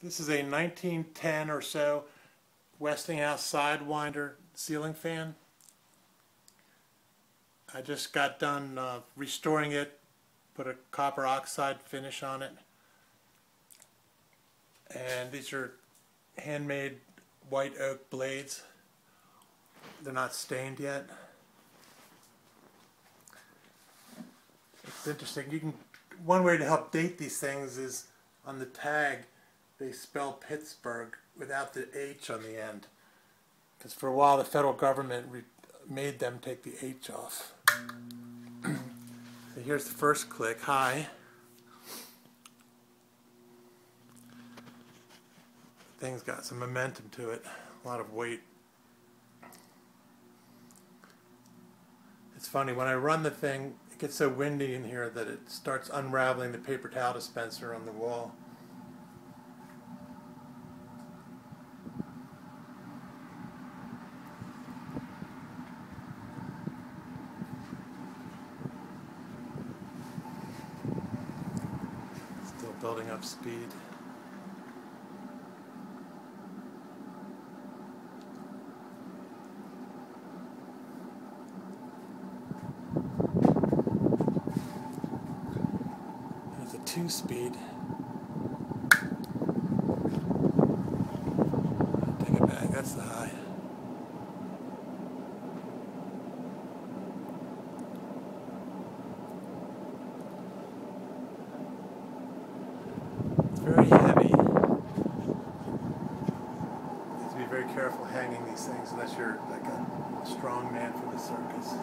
This is a 1910 or so Westinghouse Sidewinder ceiling fan. I just got done restoring it, put a copper oxide finish on it, and these are handmade white oak blades. They're not stained yet. It's interesting. One way to help date these things is on the tag they spell Pittsburgh without the H on the end, because for a while the federal government made them take the H off. So here's the first click. Hi. The thing's got some momentum to it, a lot of weight. It's funny, when I run the thing, it gets so windy in here that it starts unraveling the paper towel dispenser on the wall. Still building up speed. There's a 2-speed. Take it back, that's the high. It's very heavy. You have to be very careful hanging these things unless you're like a strong man for the circus.